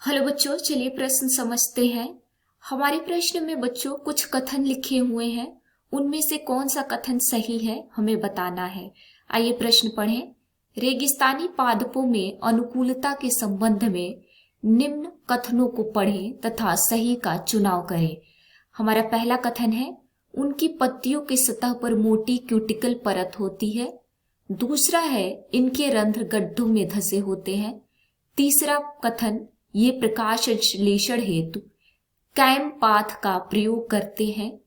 Hello बच्चों, चलिए प्रश्न समझते हैं। हमारे प्रश्न में बच्चों कुछ कथन लिखे हुए हैं, उनमें से कौन सा कथन सही है हमें बताना है। आइए प्रश्न पढ़ें। रेगिस्तानी पादपों में अनुकूलता के संबंध में निम्न कथनों को पढ़ें तथा सही का चुनाव करें। हमारा पहला कथन है, उनकी पत्तियों की सतह पर मोटी क्यूटिकल परत होती है। दूसरा है, इनके रंध्र गड्ढों में धंसे होते हैं। तीसरा कथन, ये प्रकाश संश्लेषण हेतु कैम पाथ का प्रयोग करते हैं।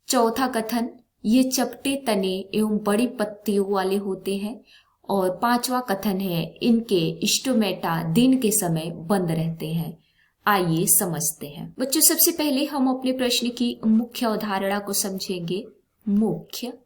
चौथा कथन, ये चपटे तने एवं बड़ी पत्तियों वाले होते हैं। और पांचवा कथन है, इनके स्टोमेटा दिन के समय बंद रहते हैं। आइए समझते हैं। बच्चों, सबसे पहले हम अपने प्रश्न की मुख्य अवधारणा को समझेंगे। मुख्य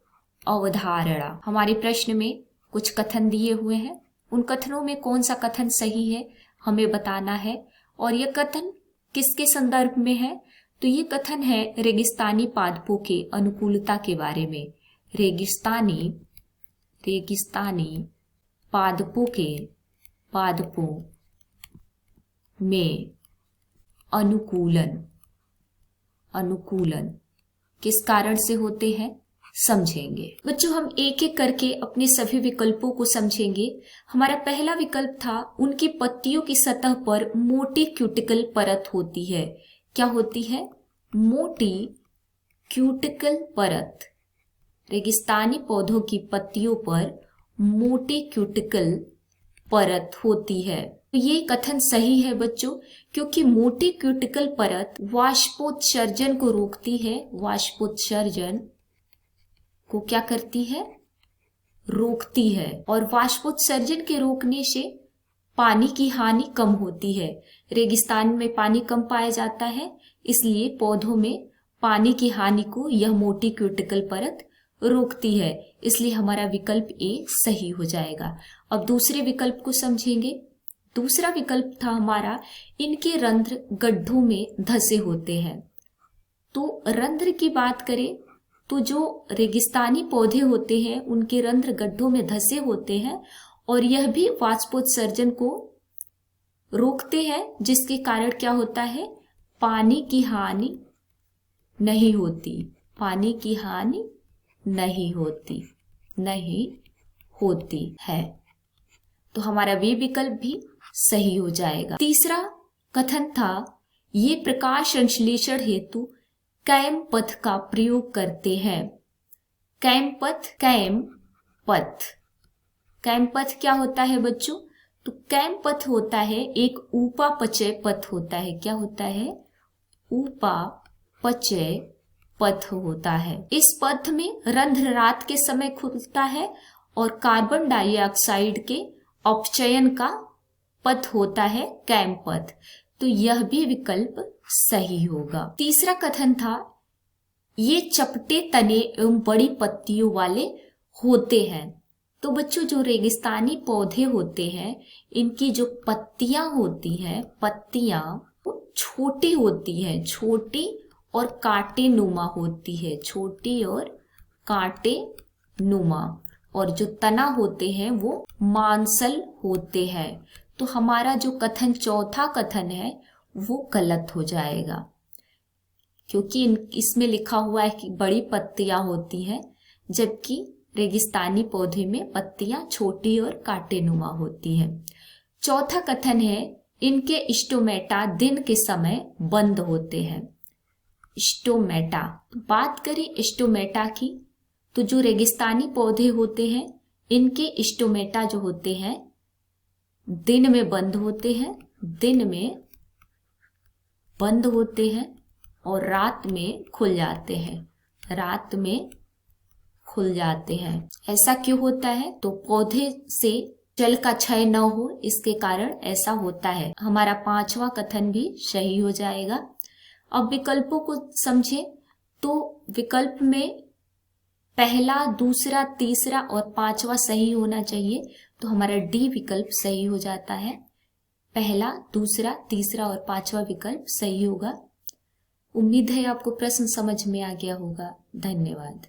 अवधारणा, हमारे प्रश्न में कुछ कथन दिए हुए हैं, उन कथनों में कौन सा कथन सही है हमें बताना है। और यह कथन किसके संदर्भ में है? तो ये कथन है रेगिस्तानी पादपों के अनुकूलता के बारे में। रेगिस्तानी पादपों में अनुकूलन किस कारण से होते हैं समझेंगे। बच्चों, हम एक एक करके अपने सभी विकल्पों को समझेंगे। हमारा पहला विकल्प था, उनकी पत्तियों की सतह पर मोटी क्यूटिकल परत होती है। क्या होती है? मोटी क्यूटिकल परत। रेगिस्तानी पौधों की पत्तियों पर मोटी क्यूटिकल परत होती है। तो ये कथन सही है बच्चों, क्योंकि मोटी क्यूटिकल परत वाष्पोत्सर्जन को रोकती है। वाष्पोत्सर्जन को क्या करती है? रोकती है। और वाष्पोत्सर्जन के रोकने से पानी की हानि कम होती है। रेगिस्तान में पानी कम पाया जाता है, इसलिए पौधों में पानी की हानि को यह मोटी क्यूटिकल परत रोकती है। इसलिए हमारा विकल्प ए सही हो जाएगा। अब दूसरे विकल्प को समझेंगे। दूसरा विकल्प था हमारा, इनके रंध्र गड्ढों में धंसे होते हैं। तो रंध्र की बात करें तो जो रेगिस्तानी पौधे होते हैं उनके रंध्र गड्ढों में धंसे होते हैं, और यह भी वाष्पोत्सर्जन को रोकते हैं, जिसके कारण क्या होता है? पानी की हानि नहीं होती। पानी की हानि नहीं होती है। तो हमारा वे विकल्प भी सही हो जाएगा। तीसरा कथन था, ये प्रकाश संश्लेषण हेतु कैम पथ का प्रयोग करते हैं। कैम पथ क्या होता है बच्चों? तो कैम पथ होता है एक उपापचय पथ होता है। क्या होता है? उपापचय पथ होता है। इस पथ में रंध्र रात के समय खुलता है और कार्बन डाइऑक्साइड के अपचयन का पथ होता है कैम पथ। तो यह भी विकल्प सही होगा। तीसरा कथन था, ये चपटे तने एवं बड़ी पत्तियों वाले होते हैं। तो बच्चों, जो रेगिस्तानी पौधे होते हैं इनकी जो पत्तियां होती हैं, पत्तियां वो छोटी होती है, छोटी और कांटे नुमा होती है। छोटी और कांटे नुमा। और जो तना होते हैं वो मांसल होते हैं। तो हमारा जो कथन चौथा कथन है वो गलत हो जाएगा, क्योंकि इसमें लिखा हुआ है कि बड़ी पत्तियां होती हैं, जबकि रेगिस्तानी पौधे में पत्तियां छोटी और कांटेनुमा होती हैं। चौथा कथन है, इनके स्टोमेटा दिन के समय बंद होते हैं। स्टोमेटा, बात करें स्टोमेटा की, तो जो रेगिस्तानी पौधे होते हैं इनके स्टोमेटा जो होते हैं दिन में बंद होते हैं। दिन में बंद होते हैं और रात में खुल जाते हैं। रात में खुल जाते हैं। ऐसा क्यों होता है? तो पौधे से जल का क्षय न हो, इसके कारण ऐसा होता है। हमारा पांचवा कथन भी सही हो जाएगा। अब विकल्पों को समझें। तो विकल्प में पहला, दूसरा, तीसरा और पांचवा सही होना चाहिए। तो हमारा डी विकल्प सही हो जाता है। पहला, दूसरा, तीसरा और पांचवा विकल्प सही होगा। उम्मीद है आपको प्रश्न समझ में आ गया होगा। धन्यवाद।